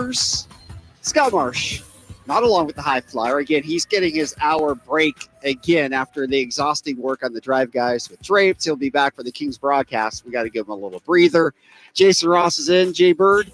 Warriors. Scott Marsh, not along with the high flyer. Again, he's getting his hour break again after the exhausting work on the drive guys with Drapes. He'll be back for the Kings broadcast. We got to give him a little breather. Jason Ross is in. Jay Bird.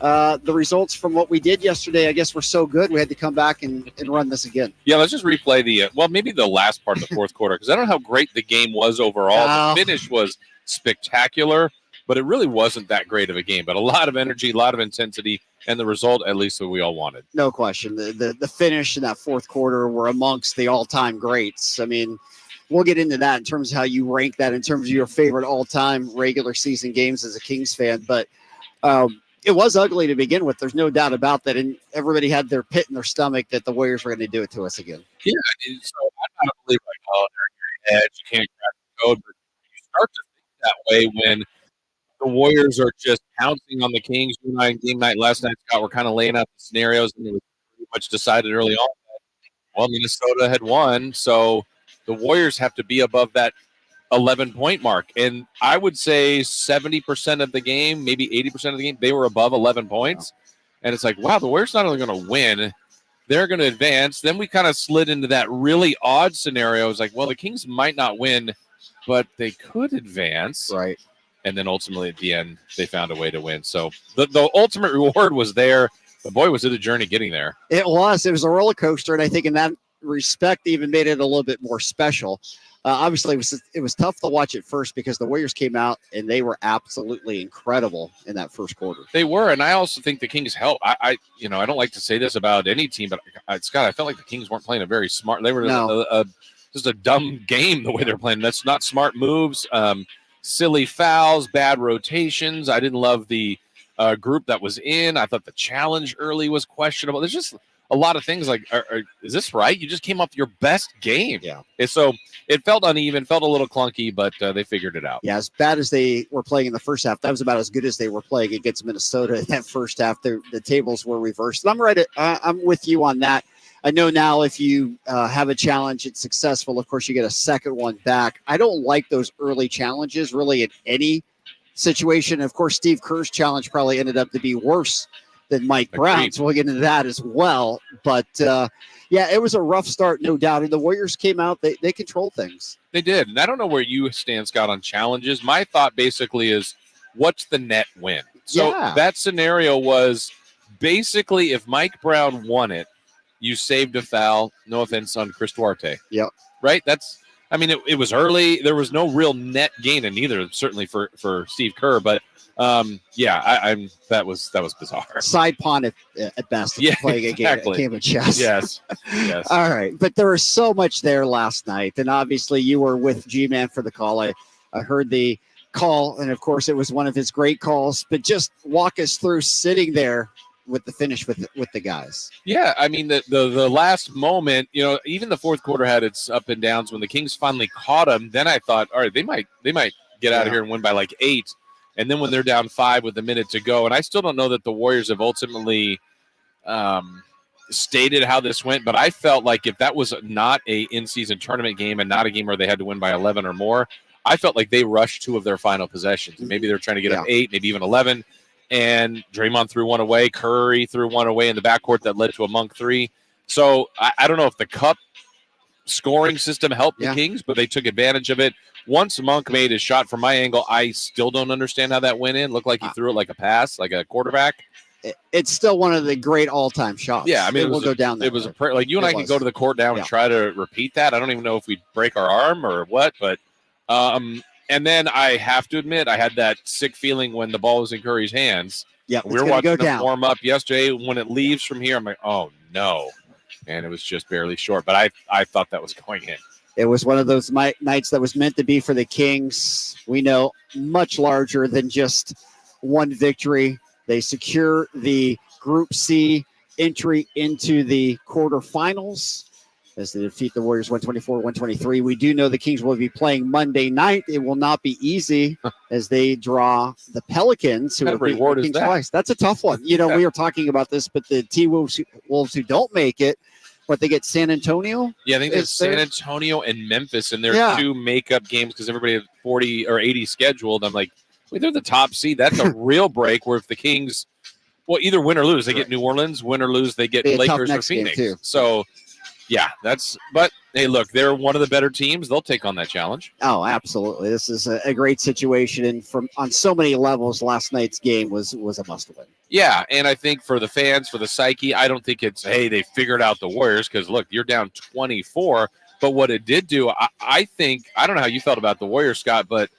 The results from what we did yesterday, I guess, were so good we had to come back and run this again. Yeah, let's just replay maybe the last part of the fourth quarter, because I don't know how great the game was overall. The finish was spectacular, but it really wasn't that great of a game. But a lot of energy, a lot of intensity, and the result, at least, that we all wanted. No question. The finish in that fourth quarter were amongst the all-time greats. I mean, we'll get into that in terms of how you rank that in terms of your favorite all-time regular season games as a Kings fan. But it was ugly to begin with. There's no doubt about that. And everybody had their pit in their stomach that the Warriors were going to do it to us again. Yeah. So I'm not believe they're your edge. You can't crack the code. But you start to think that way when the Warriors are just pouncing on the Kings. You and I, game night last night, Scott, were kind of laying out the scenarios, and it was pretty much decided early on that, well, Minnesota had won. So the Warriors have to be above that 11-point mark. And I would say 70% of the game, maybe 80% of the game, they were above 11 points. And it's like, wow, the Warriors not only going to win, they're going to advance. Then we kind of slid into that really odd scenario. It's like, well, the Kings might not win, but they could advance. Right. And then ultimately at the end, they found a way to win. So the ultimate reward was there. But boy, was it a journey getting there. It was. It was a roller coaster. And I think in that respect, even made it a little bit more special. Obviously, it was tough to watch at first because the Warriors came out and they were absolutely incredible in that first quarter. They were, and I also think the Kings helped. I don't like to say this about any team, but Scott, I felt like the Kings weren't playing a very smart. They were just a dumb game the way they're playing. That's not smart moves, silly fouls, bad rotations. I didn't love the group that was in. I thought the challenge early was questionable. There's just a lot of things like, is this right? You just came off your best game. Yeah. And so it felt uneven, felt a little clunky, but they figured it out. Yeah, as bad as they were playing in the first half, that was about as good as they were playing against Minnesota in that first half. The tables were reversed. And I'm with you on that. I know now if you have a challenge, it's successful. Of course, you get a second one back. I don't like those early challenges really in any situation. Of course, Steve Kerr's challenge probably ended up to be worse than Mike Brown, so we'll get into that as well. But, yeah, it was a rough start, no doubt. And the Warriors came out, they controlled things. They did. And I don't know where you stand, Scott, on challenges. My thought basically is, what's the net win? So that scenario was basically if Mike Brown won it, you saved a foul, no offense, on Chris Duarte. Yep. Right? It was early. There was no real net gain in either, certainly for Steve Kerr. But, that was bizarre. Side pawn at best. Yeah, playing exactly. a game of chess. Yes. All right. But there was so much there last night. And obviously you were with G-Man for the call. I heard the call, and of course it was one of his great calls. But just walk us through sitting there with the finish with the guys. Yeah, I mean the last moment, even the fourth quarter had its up and downs. When the Kings finally caught them, then I thought, all right, they might get out of here and win by like 8. And then when they're down 5 with a minute to go, and I still don't know that the Warriors have ultimately stated how this went, but I felt like if that was not a in-season tournament game and not a game where they had to win by 11 or more, I felt like they rushed 2 of their final possessions. Maybe they're trying to get up 8, maybe even 11. And Draymond threw one away. Curry threw one away in the backcourt that led to a Monk 3. So I don't know if the cup scoring system helped the Kings, but they took advantage of it. Once Monk made his shot from my angle, I still don't understand how that went in. Looked like he threw it like a pass, like a quarterback. It's still one of the great all-time shots. Yeah, I mean, it will go down there. It was a prayer. Like you and I could go to the court now and try to repeat that. I don't even know if we'd break our arm or what, but and then I have to admit, I had that sick feeling when the ball was in Curry's hands. Yeah, we were watching them warm up yesterday. When it leaves from here, I'm like, oh no, and it was just barely short. But I thought that was going in. It was one of those nights that was meant to be for the Kings. We know much larger than just one victory. They secure the Group C entry into the quarterfinals as they defeat the Warriors 124-123. We do know the Kings will be playing Monday night. It will not be easy as they draw the Pelicans, who what kind of reward is that? Twice. That's a tough one. We were talking about this, but the T-Wolves who don't make it, but they get San Antonio? Yeah, I think it's San Antonio and Memphis, and they're 2 makeup games because everybody had 40 or 80 scheduled. I'm like, wait, they're the top seed. That's a real break where if the Kings Well, either win or lose, they get New Orleans. Win or lose, they get Lakers or Phoenix. Too. So, yeah, but hey, look, they're one of the better teams. They'll take on that challenge. Oh, absolutely. This is a great situation. And on so many levels, last night's game was a must-win. Yeah, and I think for the fans, for the psyche, I don't think it's, hey, they figured out the Warriors because, look, you're down 24. But what it did do, I think, I don't know how you felt about the Warriors, Scott, but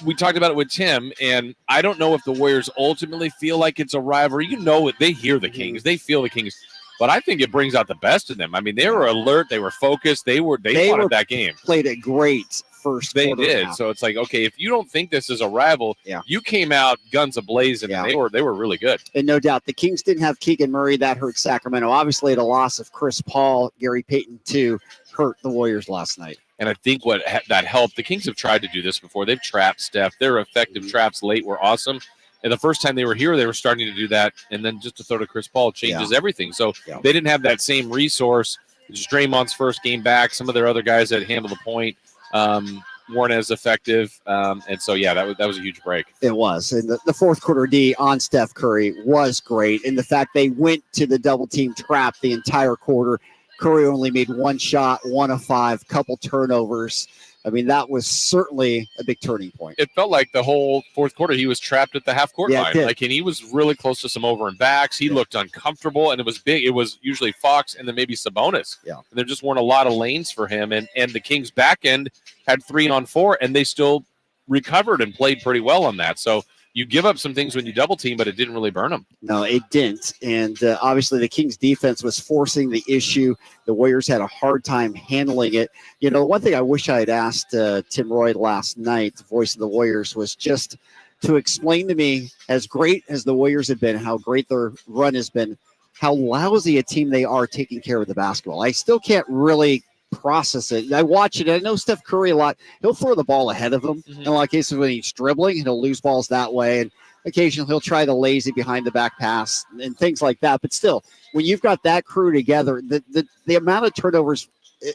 we talked about it with Tim, and I don't know if the Warriors ultimately feel like it's a rivalry. You know it. They hear the Kings. They feel the Kings. But I think it brings out the best in them. I mean, they were alert. They were focused. They wanted that game. Played a great first They quarter did. half. So it's like, okay, if you don't think this is a rival, you came out guns a-blazing, and they were really good. And no doubt, the Kings didn't have Keegan Murray. That hurt Sacramento. Obviously, the loss of Chris Paul, Gary Payton, too, hurt the Warriors last night. And I think that helped. The Kings have tried to do this before. They've trapped Steph. Their effective traps late were awesome. And the first time they were here, they were starting to do that. And then just to throw to Chris Paul changes everything. So they didn't have that same resource. It's Draymond's first game back. Some of their other guys that handled the point weren't as effective. And so, that was a huge break. It was. And the fourth quarter D on Steph Curry was great. And the fact they went to the double team trap the entire quarter. Curry only made one shot, 1 of 5, couple turnovers. I mean, that was certainly a big turning point. It felt like the whole fourth quarter he was trapped at the half-court line. And he was really close to some over and backs. He looked uncomfortable, and it was big. It was usually Fox and then maybe Sabonis. Yeah. And there just weren't a lot of lanes for him. And the Kings' back end had 3-on-4, and they still recovered and played pretty well on that. So you give up some things when you double team, but it didn't really burn them. No, it didn't. And obviously the Kings defense was forcing the issue. The Warriors had a hard time handling it. You know, one thing I wish I had asked Tim Roy last night, the voice of the Warriors, was just to explain to me, as great as the Warriors have been, how great their run has been, how lousy a team they are taking care of the basketball. I still can't really process it. I watch it. I know Steph Curry a lot. He'll throw the ball ahead of him. In a lot of cases when he's dribbling, he'll lose balls that way. And occasionally he'll try the lazy behind the back pass and things like that. But still, when you've got that crew together, the amount of turnovers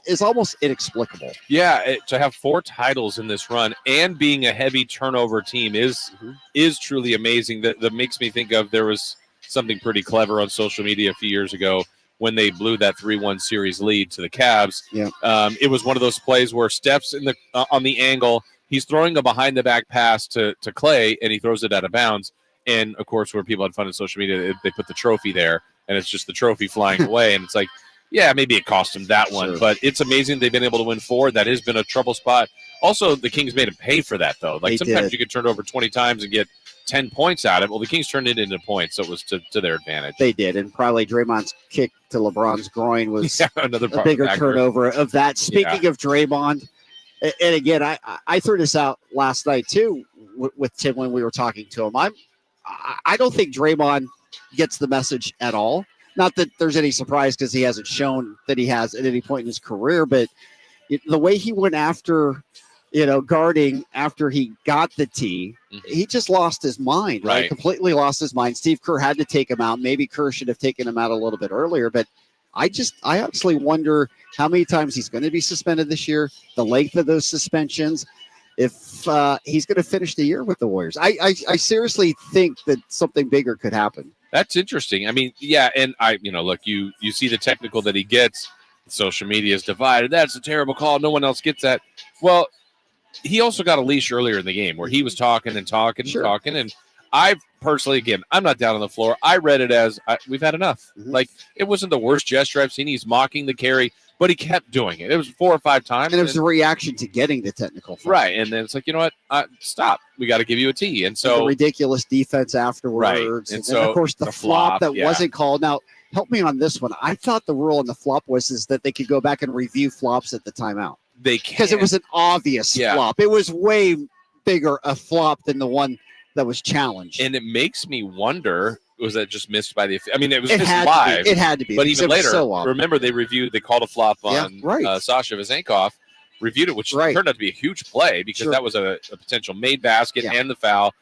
is almost inexplicable. Yeah, to have 4 titles in this run and being a heavy turnover team is truly amazing. That makes me think of, there was something pretty clever on social media a few years ago when they blew that 3-1 series lead to the Cavs. Yeah. It was one of those plays where Steph's on the angle. He's throwing a behind-the-back pass to Clay, and he throws it out of bounds. And, of course, where people had fun on social media, they put the trophy there, and it's just the trophy flying away. And it's like, yeah, maybe it cost him that one. Sure. But it's amazing they've been able to win 4. That has been a trouble spot. Also, the Kings made him pay for that, though. Like, sometimes you could turn it over 20 times and get 10 points out of it. Well, the Kings turned it into points, so it was to their advantage. They did, and probably Draymond's kick to LeBron's groin was another a bigger turnover of that. Speaking of Draymond, and again, I threw this out last night too with Tim when we were talking to him. I don't think Draymond gets the message at all. Not that there's any surprise because he hasn't shown that he has at any point in his career, but the way he went after, guarding after he got the tee, he just lost his mind, right? Completely lost his mind. Steve Kerr had to take him out. Maybe Kerr should have taken him out a little bit earlier, but I actually wonder how many times he's going to be suspended this year, the length of those suspensions, if he's going to finish the year with the Warriors. I seriously think that something bigger could happen. That's interesting. I mean, yeah, and look, you see the technical that he gets. Social media is divided. That's a terrible call. No one else gets that. Well, he also got a leash earlier in the game where he was talking and talking and talking. And I personally, again, I'm not down on the floor. I read it as we've had enough. Like, it wasn't the worst gesture I've seen. He's mocking the carry, but he kept doing it. It was 4 or 5 times. And it was a reaction to getting the technical foul. Right. And then it's like, you know what? Stop. We got to give you a T. And so the ridiculous defense afterwards. And so of course, the flop that wasn't called. Now, help me on this one. I thought the rule on the flop was that they could go back and review flops at the timeout. They can. Because it was an obvious flop. It was way bigger a flop than the one that was challenged. And it makes me wonder, was that just missed by the – I mean, it was just live. It had to be. But even later, remember they called a flop on Sasha Vezenkov, reviewed it, which turned out to be a huge play because that was a potential made basket and the foul.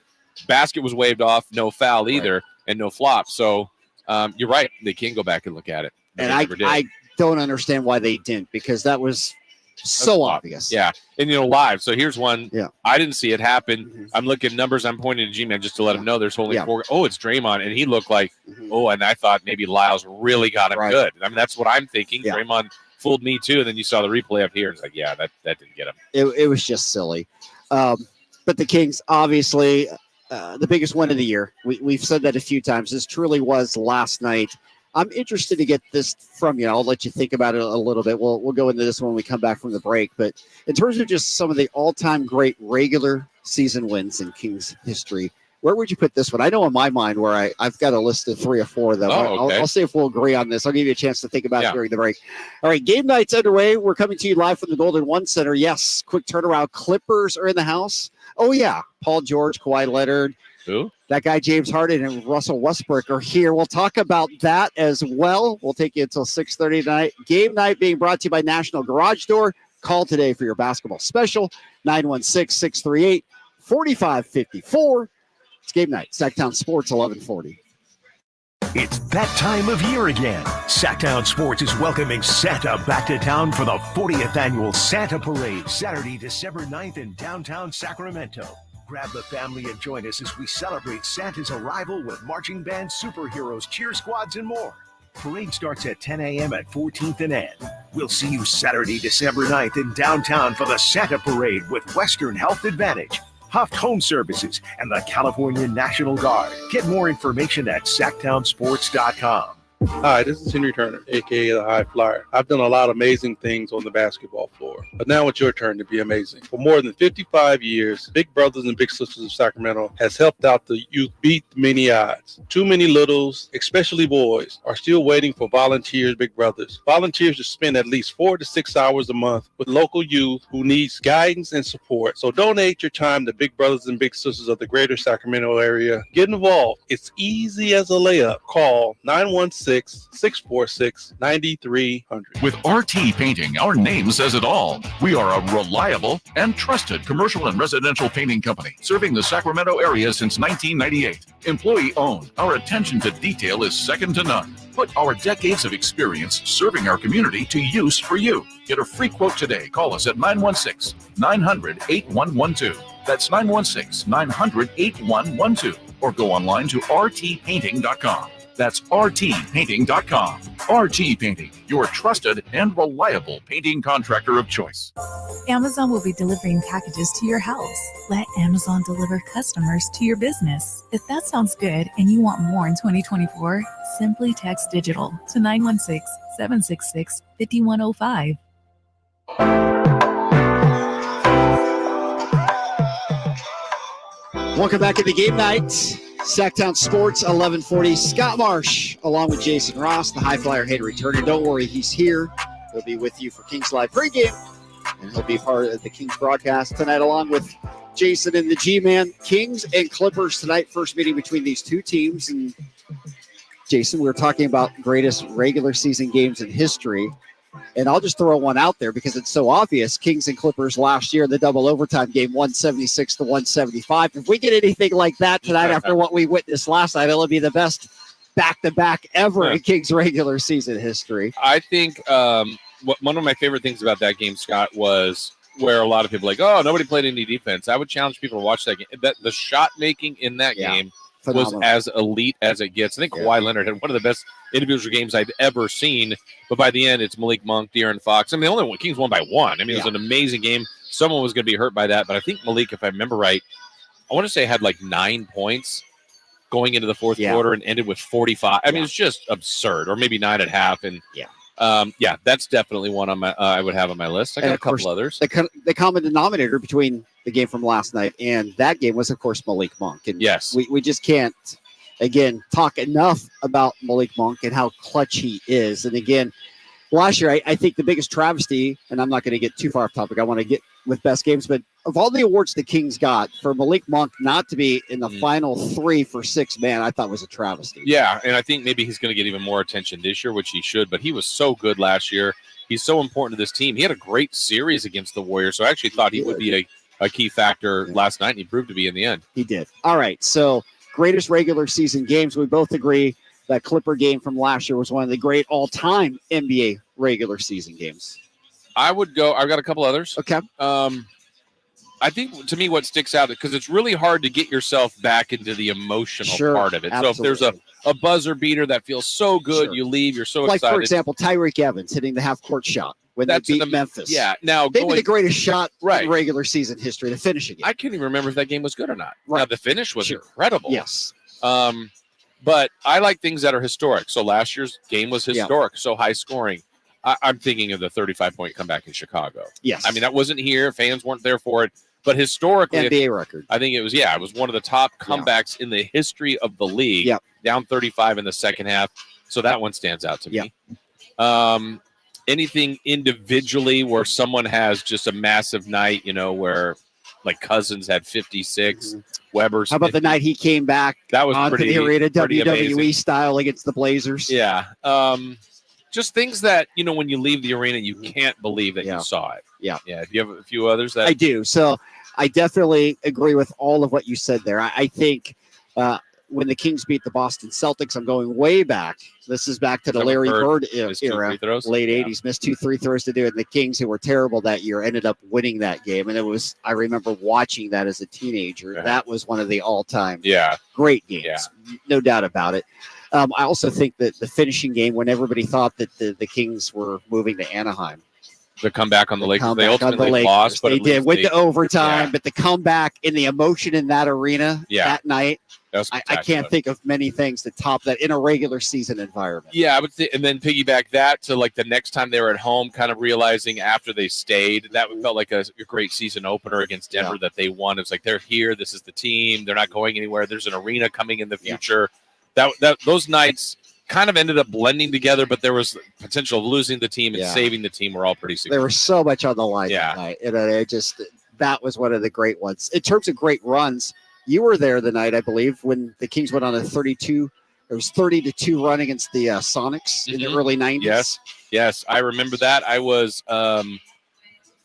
Basket was waved off, no foul either, and no flop. So you're right. They can go back and look at it. And I don't understand why they didn't, because that was So obvious. Yeah. And, live. So here's one. Yeah. I didn't see it happen. Mm-hmm. I'm looking at numbers. I'm pointing to G-Man just to let him know there's only 4. Oh, it's Draymond. And he looked like, and I thought maybe Lyles really got him good. I mean, that's what I'm thinking. Yeah. Draymond fooled me too. And then you saw the replay up here. It's like, that didn't get him. It was just silly. But the Kings, obviously, the biggest win of the year. We've said that a few times. This truly was last night. I'm interested to get this from you. I'll let you think about it a little bit. We'll go into this when we come back from the break. But in terms of just some of the all-time great regular season wins in Kings history, where would you put this one? I know in my mind where I've got a list of 3 or 4 of them. Okay. I'll see if we'll agree on this. I'll give you a chance to think about it during the break. All right, game night's underway. We're coming to you live from the Golden One Center. Yes, quick turnaround. Clippers are in the house. Oh, yeah. Paul George, Kawhi Leonard. Who? That guy, James Harden, and Russell Westbrook are here. We'll talk about that as well. We'll take you until 6:30 tonight. Game night being brought to you by National Garage Door. Call today for your basketball special, 916-638-4554. It's game night. Sactown Sports, 1140. It's that time of year again. Sactown Sports is welcoming Santa back to town for the 40th annual Santa Parade, Saturday, December 9th in downtown Sacramento. Grab the family and join us as we celebrate Santa's arrival with marching bands, superheroes, cheer squads, and more. Parade starts at 10 a.m. at 14th and N. We'll see you Saturday, December 9th in downtown for the Santa Parade with Western Health Advantage, Huff Home Services, and the California National Guard. Get more information at SactownSports.com. Hi, this is Henry Turner, a.k.a. the High Flyer. I've done a lot of amazing things on the basketball floor, but now it's your turn to be amazing. For more than 55 years, Big Brothers and Big Sisters of Sacramento has helped out the youth beat many odds. Too many littles, especially boys, are still waiting for volunteers, Big Brothers. Volunteers to spend at least 4 to 6 hours a month with local youth who needs guidance and support. So donate your time to Big Brothers and Big Sisters of the greater Sacramento area. Get involved. It's easy as a layup. Call 916-646-9300. With RT Painting, our name says it all. We are a reliable and trusted commercial and residential painting company serving the Sacramento area since 1998. Employee-owned, our attention to detail is second to none. Put our decades of experience serving our community to use for you. Get a free quote today. Call us at 916-900-8112. That's 916-900-8112. Or go online to rtpainting.com. That's rtpainting.com. RT Painting, your trusted and reliable painting contractor of choice. Amazon will be delivering packages to your house. Let Amazon deliver customers to your business. If that sounds good and you want more in 2024, simply text digital to 916-766-5105. Welcome back to the game night. Sactown Sports, 1140. Scott Marsh, along with Jason Ross, the High Flyer Henry Turner. Don't worry, he's here. He'll be with you for Kings Live pregame, and he'll be part of the Kings broadcast tonight, along with Jason and the G-Man. Kings and Clippers tonight, first meeting between these two teams. And Jason, we were talking about greatest regular season games in history. And I'll just throw one out there because it's so obvious. Kings and Clippers last year, the double overtime game, 176-175. If we get anything like that tonight after what we witnessed last night, it'll be the best back-to-back ever in Kings regular season history. I think one of my favorite things about that game, Scott, was where a lot of people are like, oh, nobody played any defense. I would challenge people to watch that game. The shot making in that game was as elite as it gets. I think Kawhi Leonard had one of the best individual games I've ever seen. But by the end, it's Malik Monk, De'Aaron Fox. I mean, the only one, Kings won by 1. I mean, it was an amazing game. Someone was going to be hurt by that. But I think Malik, if I remember right, I want to say had like 9 points going into the fourth quarter and ended with 45. I mean, it's just absurd. Or maybe 9.5. And that's definitely one on my I would have on my list. I got a couple others. The common denominator between the game from last night and that game was, of course, Malik Monk. And we just can't, again, talk enough about Malik Monk and how clutch he is. And again, last year, I think the biggest travesty, and I'm not going to get too far off topic, I want to get with best games, but of all the awards the Kings got, for Malik Monk not to be in the final 3 for 6 man, I thought was a travesty. Yeah, and I think maybe he's going to get even more attention this year, which he should, but he was so good last year. He's so important to this team. He had a great series against the Warriors, so I actually thought he would be a key factor last night, and he proved to be in the end. He did. All right, so greatest regular season games. We both agree that Clipper game from last year was one of the great all-time NBA regular season games. I would go. I've got a couple others. Okay. I think to me what sticks out, because it's really hard to get yourself back into the emotional part of it. Absolutely. So if there's a buzzer beater that feels so good, Sure. you leave, you're so Like, excited. for example, Tyreek Evans hitting the half-court shot when That's they beat Memphis. Yeah. Now, Maybe the greatest shot Right. in regular season history, the finishing game. I can't even remember if that game was good or not. Right. Now, the finish was Sure. incredible. Yes. But I like things that are historic. So last year's game was historic, so high scoring. I'm thinking of the 35-point comeback in Chicago. Yes. I mean, that wasn't here. Fans weren't there for it. But historically, NBA record. I think it was one of the top comebacks in the history of the league. Yep. Down 35 in the second half. So that one stands out to me. Anything individually where someone has just a massive night, where like Cousins had 56, Weber's. How about 50. the night he came back That was onto pretty, the arena, pretty WWE amazing. style against the Blazers? Yeah. Just things that, when you leave the arena, you can't believe that you saw it. Yeah. Yeah. Do you have a few others that I do. So I definitely agree with all of what you said there. I think when the Kings beat the Boston Celtics, I'm going way back. This is back to the Larry Bird missed 2 era, free throws. late Yeah. 80s, missed 2 free throws to do it. And the Kings, who were terrible that year, ended up winning that game. And I remember watching that as a teenager. Yeah. That was one of the all-time great games. Yeah. No doubt about it. I also think that the finishing game, when everybody thought that the Kings were moving to Anaheim, The comeback on the Lakers. They comeback on the ultimately Lakers. lost, but They at did. least Went to overtime, Yeah. but the comeback and the emotion in that arena that night, that was I spectacular. can't think of many things to top that in a regular season environment. Yeah, and then piggyback that to like the next time they were at home, kind of realizing after they stayed, that felt like a great season opener against Denver that they won. It's like they're here, this is the team, they're not going anywhere. There's an arena coming in the future. That those nights kind of ended up blending together, but there was potential of losing the team and saving the team. Were all pretty significant. There was so much on the line Yeah. that night. And that was one of the great ones. In terms of great runs, you were there the night, I believe, when the Kings went on a 30-2 run against the Sonics in the early 90s. Yes, I remember that. I was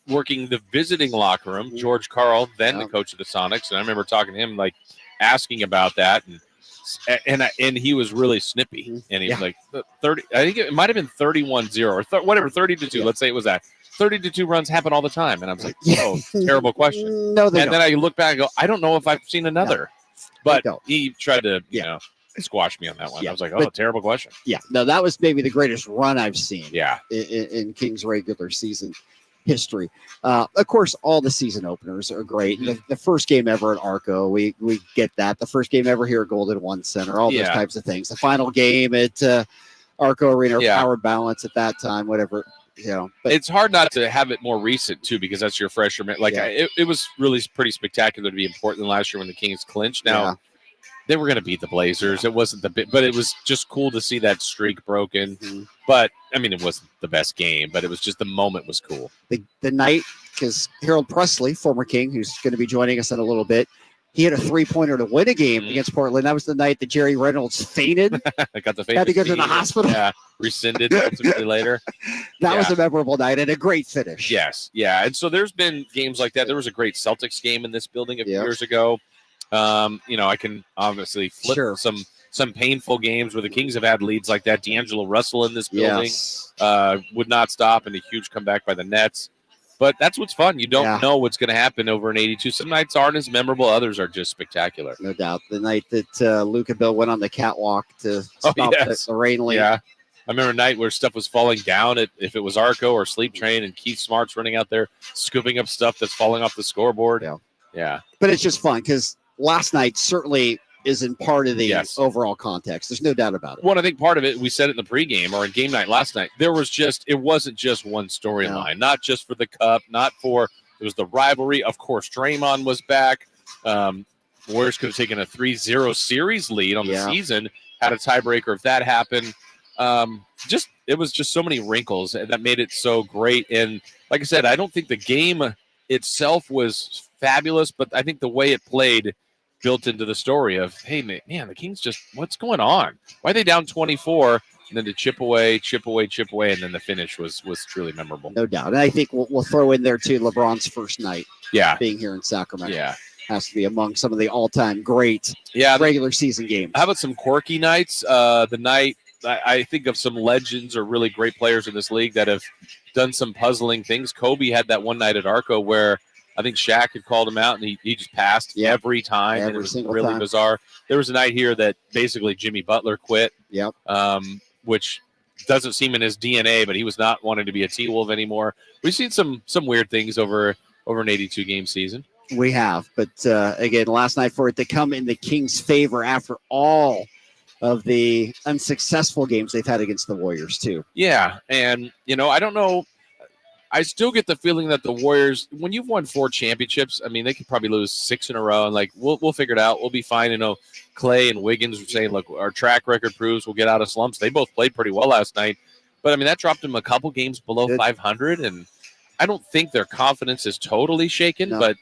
working the visiting locker room. George Karl, then the coach of the Sonics, and I remember talking to him, like asking about that, and he was really snippy, and he was like 30. I think it might have been 31-0 or whatever, 30-2. Yeah. Let's say it was that 30-2 runs happen all the time, and I was like, oh, terrible question. No, they and don't. then I look back and go, I don't know if I've seen another, but don't. he tried to, squash me on that one. Yeah. I was like, oh, terrible question. Yeah, no, that was maybe the greatest run I've seen. Yeah, in Kings regular season history. Of course, all the season openers are great. The first game ever at Arco, we get that. The first game ever here at Golden One Center, all those types of things. The final game at Arco Arena, or Power Balance at that time, whatever. But it's hard not to have it more recent too, because that's your freshman. Like it was really pretty spectacular to be in Portland last year when the Kings clinched. Now they were going to beat the Blazers. It wasn't but it was just cool to see that streak broken. But I mean, it wasn't the best game, but it was just the moment was cool. The night, because Harold Presley, former King, who's going to be joining us in a little bit, he had a 3-pointer to win a game against Portland. That was the night that Jerry Reynolds fainted. I got the had to go to the hospital. Yeah, rescinded subsequently later. That was a memorable night and a great finish. Yes, yeah. And so there's been games like that. There was a great Celtics game in this building a few years ago. I can obviously flip some painful games where the Kings have had leads like that. D'Angelo Russell in this building would not stop, and a huge comeback by the Nets. But that's what's fun. You don't know what's going to happen over an 82. Some nights aren't as memorable. Others are just spectacular. No doubt. The night that Luka Bill went on the catwalk to stop the rain leak. Yeah. I remember a night where stuff was falling down, if it was Arco or Sleep Train, and Keith Smart's running out there scooping up stuff that's falling off the scoreboard. Yeah. But it's just fun because last night certainly isn't part of the overall context. There's no doubt about it. Well, I think part of it, we said it in the pregame or in game night last night, it wasn't just one storyline, not just for the Cup, it was the rivalry. Of course, Draymond was back. Warriors could have taken a 3-0 series lead on the season, had a tiebreaker if that happened. It was just so many wrinkles that made it so great. And like I said, I don't think the game itself was fabulous, but I think the way it played built into the story of, hey, man, the Kings what's going on? Why are they down 24? And then to chip away, and then the finish was truly memorable. No doubt. And I think we'll throw in there, too, LeBron's first night being here in Sacramento. Yeah. Has to be among some of the all-time great regular season games. How about some quirky nights? The night I think of some legends or really great players in this league that have done some puzzling things. Kobe had that one night at Arco where I think Shaq had called him out, and he just passed every time, and it was really bizarre. There was a night here that basically Jimmy Butler quit, which doesn't seem in his DNA, but he was not wanting to be a T-Wolf anymore. We've seen some weird things over an 82-game season. We have, but again, last night for it to come in the Kings' favor after all of the unsuccessful games they've had against the Warriors too. Yeah, and I don't know. I still get the feeling that the Warriors, when you've won 4 championships, I mean, they could probably lose 6 in a row, and we'll figure it out. We'll be fine. Clay and Wiggins were saying, look, our track record proves we'll get out of slumps. They both played pretty well last night, but I mean, that dropped them a couple games below 500, and I don't think their confidence is totally shaken, but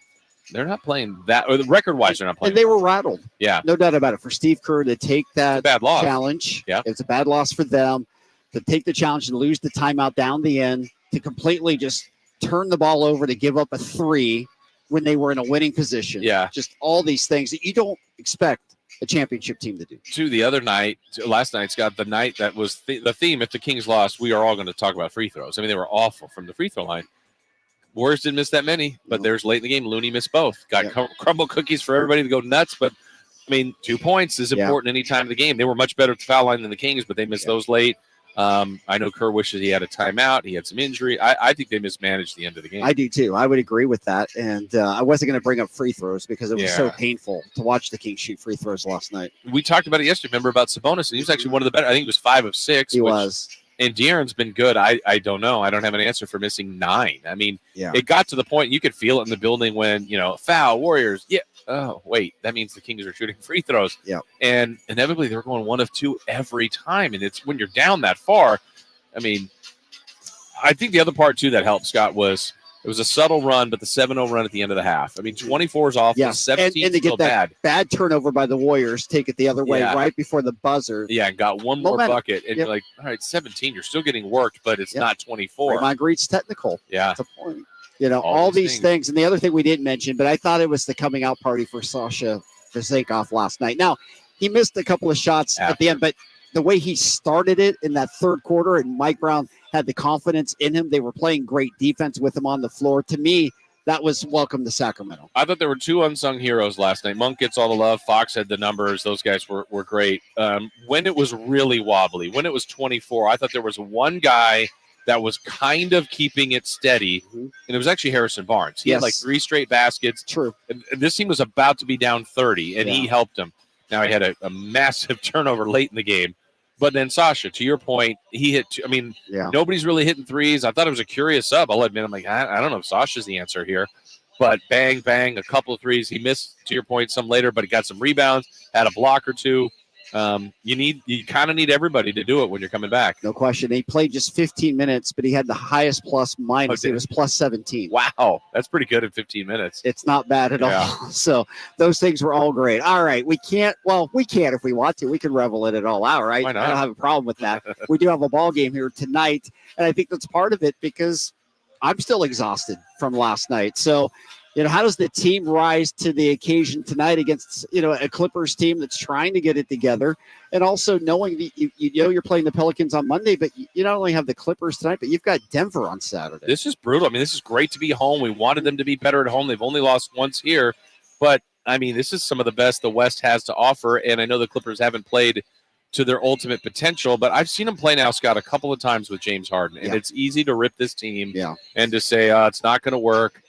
they're not playing that, or record-wise, they're not playing. And they were rattled. Yeah. No doubt about it. For Steve Kerr to take that bad loss. Challenge, it's a bad loss for them, to take the challenge and lose the timeout down the end, to completely just turn the ball over to give up a 3 when they were in a winning position. Yeah. Just all these things that you don't expect a championship team to do. The other night, last night, Scott, the night that was the theme, if the Kings lost, we are all going to talk about free throws. I mean, they were awful from the free throw line. Warriors didn't miss that many, but there's late in the game. Looney missed both. Got crumble cookies for everybody to go nuts, but I mean, 2 points is important any time of the game. They were much better at the foul line than the Kings, but they missed those late. I know Kerr wishes he had a timeout. He had some injury. I think they mismanaged the end of the game. I do too. I would agree with that. And I wasn't going to bring up free throws because it was so painful to watch the Kings shoot free throws last night. We talked about it yesterday. Remember about Sabonis, and he was actually one of the better. I think he was 5 of 6. He was. And De'Aaron's been good. I don't know. I don't have an answer for missing 9. I mean, it got to the point you could feel it in the building when, foul, Warriors. Yeah. Oh, wait. That means the Kings are shooting free throws. Yeah. And inevitably they're going 1 of 2 every time. And it's when you're down that far. I mean, I think the other part, too, that helped, Scott, was it was a subtle run, but the 7-0 run at the end of the half. I mean, 24 is off. Yes. 17 and to still get that bad turnover by the Warriors, take it the other way right before the buzzer. Yeah, and got one more bucket. And you're like, all right, 17, you're still getting worked, but it's not 24. Draymond Green's technical. Yeah. That's a point. All these things. And the other thing we didn't mention, but I thought it was the coming out party for Sasha Vezenkov last night. Now, he missed a couple of shots at the end, but the way he started it in that third quarter, and Mike Brown had the confidence in him. They were playing great defense with him on the floor. To me, that was welcome to Sacramento. I thought there were 2 unsung heroes last night. Monk gets all the love. Fox had the numbers. Those guys were great. When it was really wobbly, when it was 24, I thought there was one guy that was kind of keeping it steady, and it was actually Harrison Barnes. He had 3 straight baskets. True. And this team was about to be down 30, and he helped them. Now, he had a massive turnover late in the game. But then Sasha, to your point, he hit 2. I mean, nobody's really hitting threes. I thought it was a curious sub. I'll admit, I'm like, I don't know if Sasha's the answer here. But bang, bang, a couple of threes. He missed, to your point, some later, but he got some rebounds, had a block or 2. You kind of need everybody to do it when you're coming back. No question. He played just 15 minutes, but he had the highest plus minus. It was plus 17. Wow. That's pretty good in 15 minutes. It's not bad at all. So those things were all great. All right. We can if we want to. We can revel in it all out, right? Why not? I don't have a problem with that. We do have a ball game here tonight, and I think that's part of it because I'm still exhausted from last night. So, how does the team rise to the occasion tonight against, a Clippers team that's trying to get it together? And also knowing that you're playing the Pelicans on Monday, but you not only have the Clippers tonight, but you've got Denver on Saturday. This is brutal. I mean, this is great to be home. We wanted them to be better at home. They've only lost once here. But, I mean, this is some of the best the West has to offer. And I know the Clippers haven't played to their ultimate potential, but I've seen them play now, Scott, a couple of times with James Harden. And it's easy to rip this team and to say, it's not going to work.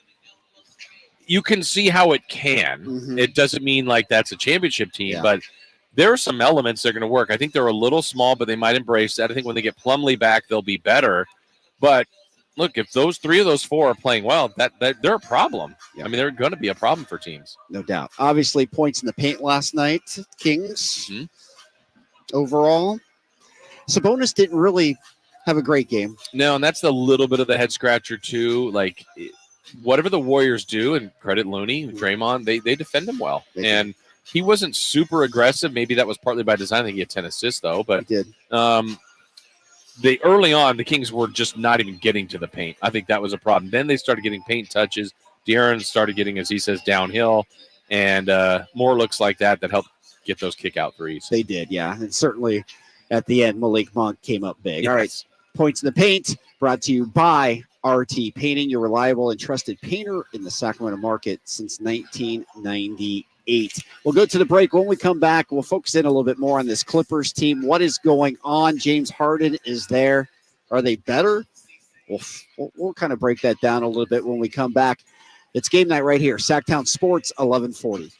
You can see how it can. Mm-hmm. It doesn't mean like that's a championship team, but there are some elements that are going to work. I think they're a little small, but they might embrace that. I think when they get Plumlee back, they'll be better. But look, if those 3 of those 4 are playing well, that they're a problem. I mean, they're going to be a problem for teams. No doubt. Obviously, points in the paint last night, Kings. Overall, Sabonis didn't really have a great game. No, and that's a little bit of the head scratcher too. Like, whatever the Warriors do, and credit Looney, Draymond, they defend him well. And he wasn't super aggressive. Maybe that was partly by design. I think he had 10 assists, though. But he did. Early on, the Kings were just not even getting to the paint. I think that was a problem. Then they started getting paint touches. De'Aaron started getting, as he says, downhill. And more looks like that helped get those kick-out threes. They did, yeah. And certainly at the end, Malik Monk came up big. Yes. All right, Points in the Paint brought to you by RT Painting, your reliable and trusted painter in the Sacramento market since 1998. We'll go to the break. When we come back, we'll focus in a little bit more on this Clippers team. What is going on? James Harden is there. Are they better? We'll kind of break that down a little bit when we come back. It's game night right here. Sactown Sports, 1140.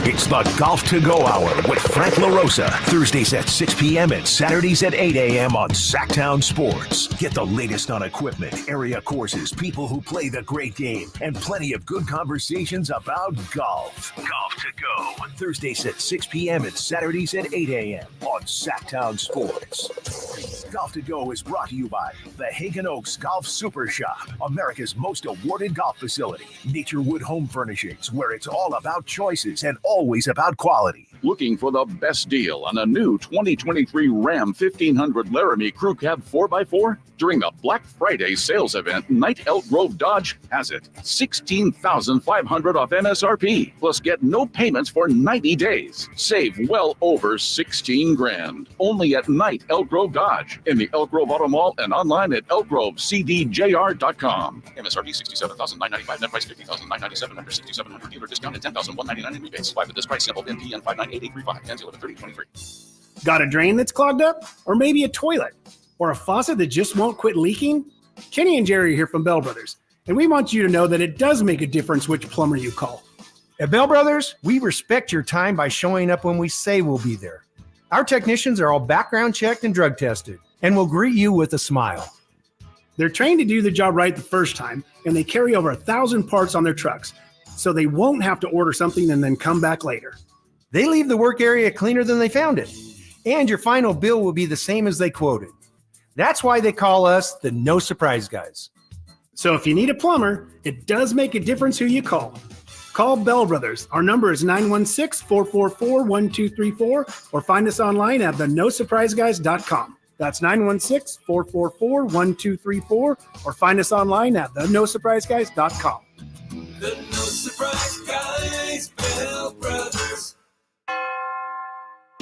It's the Golf to Go Hour with Frank LaRosa. Thursdays at 6 p.m. and Saturdays at 8 a.m. on Sactown Sports. Get the latest on equipment, area courses, people who play the great game, and plenty of good conversations about golf. Golf to Go. Thursdays at 6 p.m. and Saturdays at 8 a.m. on Sactown Sports. Golf to Go is brought to you by the Hagen Oaks Golf Super Shop, America's most awarded golf facility. Naturewood Home Furnishings, where it's all about choices and always about quality. Looking for the best deal on a new 2023 Ram 1500 Laramie Crew Cab 4x4? During the Black Friday sales event, Knight Elk Grove Dodge has it. $16,500 off MSRP. Plus get no payments for 90 days. Save well over $16,000. Only at Knight Elk Grove Dodge. In the Elk Grove Auto Mall and online at elkgrovecdjr.com. MSRP $67,995. Net price $50,997. Under $6,700 dealer discount and $10,199 in rebates. Buy with this price sample NPN 598835. 10-11-30-23. Got a drain that's clogged up? Or maybe a toilet? Or a faucet that just won't quit leaking? Kenny and Jerry are here from Bell Brothers, and we want you to know that it does make a difference which plumber you call. At Bell Brothers, we respect your time by showing up when we say we'll be there. Our technicians are all background checked and drug tested, and will greet you with a smile. They're trained to do the job right the first time, and they carry over 1,000 parts on their trucks, so they won't have to order something and then come back later. They leave the work area cleaner than they found it, and your final bill will be the same as they quoted. That's why they call us the No Surprise Guys. So if you need a plumber, it does make a difference who you call. Call Bell Brothers. Our number is 916-444-1234, or find us online at thenosurpriseguys.com. That's 916-444-1234, or find us online at thenosurpriseguys.com. The No Surprise Guys, Bell Brothers.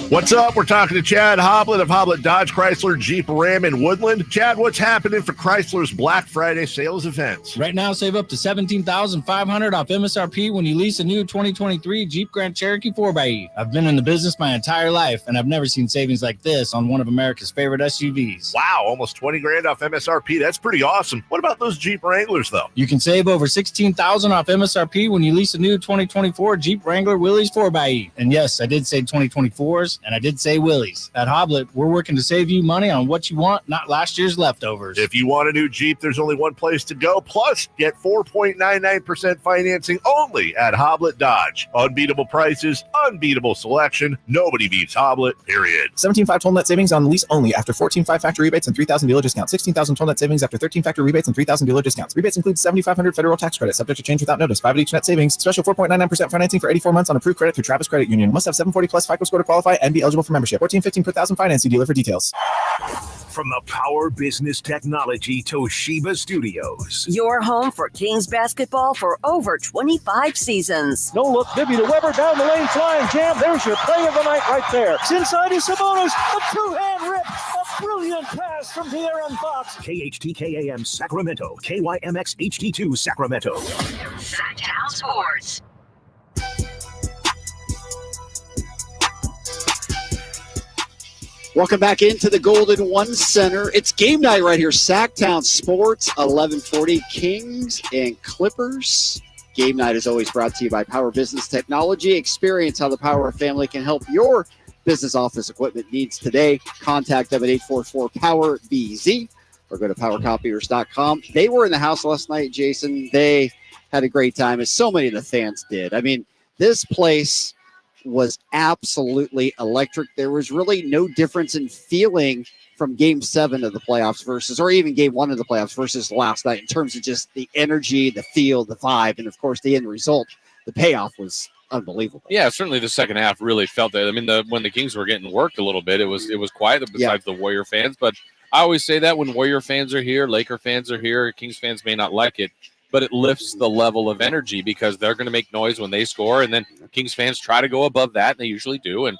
What's up? We're talking to Chad Hoblet of Hoblet Dodge Chrysler Jeep Ram in Woodland. Chad, what's happening for Chrysler's Black Friday sales events? Right now, save up to $17,500 off MSRP when you lease a new 2023 Jeep Grand Cherokee 4xe. I've been in the business my entire life, and I've never seen savings like this on one of America's favorite SUVs. Wow, almost $20,000 off MSRP. That's pretty awesome. What about those Jeep Wranglers, though? You can save over $16,000 off MSRP when you lease a new 2024 Jeep Wrangler Willys 4xe. And yes, I did say 2024s. And I did say Willys. At Hoblet, we're working to save you money on what you want, not last year's leftovers. If you want a new Jeep, there's only one place to go. Plus, get 4.99% financing only at Hoblet Dodge. Unbeatable prices, unbeatable selection. Nobody beats Hoblet, period. 17.5 total net savings on lease only after 14.5 factory rebates and 3,000 dealer discounts. 16,000 total net savings after 13 factory rebates and 3,000 dealer discounts. Rebates include 7,500 federal tax credit subject to change without notice. 5 at each net savings. Special 4.99% financing for 84 months on approved credit through Travis Credit Union. Must have 740 plus FICO score to qualify and be eligible for membership. 14.15 per thousand financing dealer for details. From the Power Business Technology Toshiba Studios. Your home for Kings basketball for over 25 seasons. No look, Bibby to Weber, down the lane, flying jam. There's your play of the night right there. It's inside is Sabonis, a two-hand rip, a brilliant pass from De'Aaron Fox. KHTKAM Sacramento, KYMX HD2 Sacramento. Sactown Sports. Welcome back into the Golden One Center. It's game night right here. Sactown Sports, 1140 Kings and Clippers. Game night is always brought to you by Power Business Technology. Experience how the Power family can help your business office equipment needs today. Contact them at 844-POWER-BZ or go to powercopiers.com. They were in the house last night, Jason. They had a great time, as so many of the fans did. I mean, this place was absolutely electric. There was really no difference in feeling from game 7 of the playoffs versus, or even game 1 of the playoffs versus last night in terms of just the energy, the feel, the vibe, and of course the end result. The payoff was unbelievable. Yeah, certainly the second half really felt that. I mean, when the Kings were getting worked a little bit, it was quiet besides the Warrior fans. But I always say that when Warrior fans are here, Laker fans are here, Kings fans may not like it, but it lifts the level of energy because they're going to make noise when they score, and then Kings fans try to go above that, and they usually do. And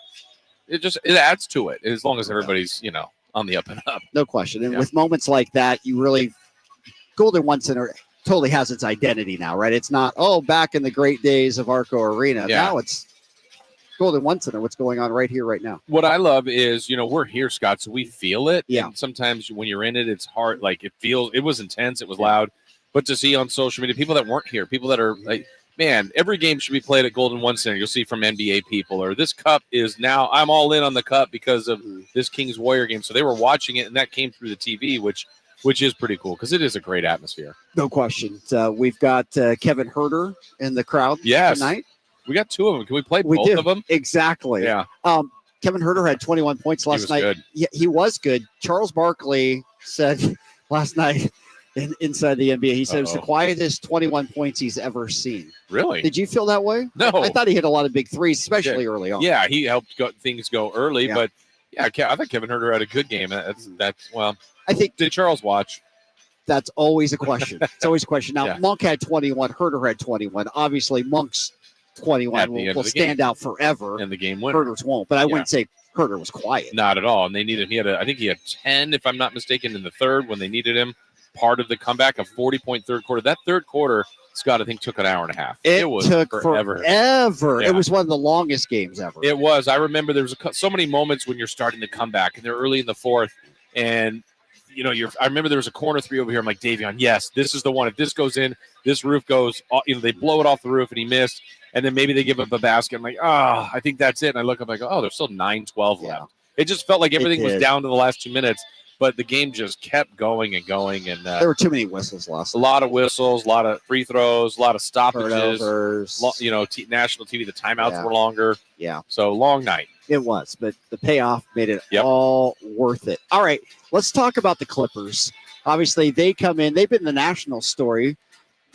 it adds to it as long as everybody's on the up and up. No question. And with moments like that, Golden One Center totally has its identity now, right? It's not, back in the great days of Arco Arena. Yeah. Now it's Golden One Center, what's going on right here, right now. What I love is, we're here, Scott, so we feel it. Yeah. And sometimes when you're in it, it's hard. Like it was intense. It was loud. But to see on social media, people that weren't here, people that are like, man, every game should be played at Golden One Center. You'll see from NBA people, or this cup is now, I'm all in on the cup because of this Kings Warrior game. So they were watching it, and that came through the TV, which is pretty cool because it is a great atmosphere. No question. We've got Kevin Herter in the crowd tonight. We got two of them. Can we play both of them? Exactly. Yeah. Kevin Herter had 21 points last night. Good. Yeah, he was good. Charles Barkley said last night inside the NBA, he said it was the quietest 21 points he's ever seen. Really? Did you feel that way? No. I thought he hit a lot of big threes, especially early on. Yeah, he helped things go early, but I think Kevin Herter had a good game. I think did Charles watch? That's always a question. It's always a question. Now, Monk had 21. Herter had 21. Obviously, Monk's 21 will stand out forever. And the game winner. Herter's won't. But I wouldn't say Herter was quiet. Not at all. And they needed him. I think he had 10, if I'm not mistaken, in the third when they needed him. Part of the comeback, a 40-point third quarter. That third quarter, Scott, I think took an hour and a half. It took forever. Yeah. It was one of the longest games ever. It was. I remember there was so many moments when you're starting to come back, and they're early in the fourth, and I remember there was a corner three over here. I'm like, Davion, yes, this is the one. If this goes in, this roof goes. They blow it off the roof, and he missed. And then maybe they give up a basket. I'm like, I think that's it. And I look up, I go, there's still 9-12 left. It just felt like everything was down to the last 2 minutes, but the game just kept going and going. And there were too many whistles last. A lot of whistles, a lot of free throws, a lot of stoppages. Turnovers. National TV, the timeouts were longer. Yeah. So long night. It was, but the payoff made it all worth it. All right, let's talk about the Clippers. Obviously, they come in. They've been the national story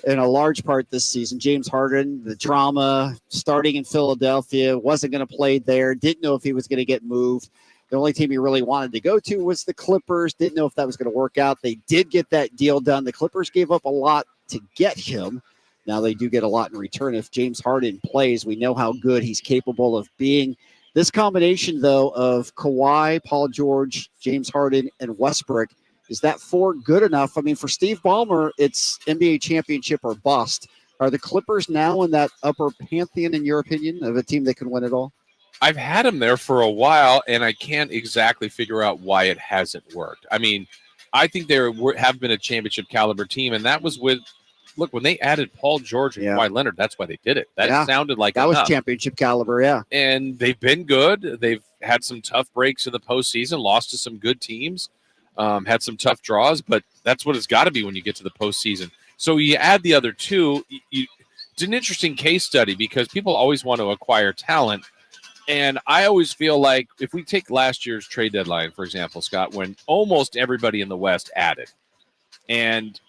in a large part this season. James Harden, the drama, starting in Philadelphia, wasn't going to play there, didn't know if he was going to get moved. The only team he really wanted to go to was the Clippers, didn't know if that was going to work out. They did get that deal done. The Clippers gave up a lot to get him. Now they do get a lot in return. If James Harden plays, we know how good he's capable of being. This combination, though, of Kawhi, Paul George, James Harden, and Westbrook, is that four good enough? I mean, for Steve Ballmer, it's NBA championship or bust. Are the Clippers now in that upper pantheon, in your opinion, of a team that can win it all? I've had them there for a while, and I can't exactly figure out why it hasn't worked. I mean, I think they have been a championship caliber team, and that was with look, when they added Paul George and Kawhi Leonard, that's why they did it. That sounded like that was championship caliber, And they've been good. They've had some tough breaks in the postseason, lost to some good teams, had some tough draws, but that's what it's got to be when you get to the postseason. So you add the other two. It's an interesting case study because people always want to acquire talent. And I always feel like if we take last year's trade deadline, for example, Scott, when almost everybody in the West added, and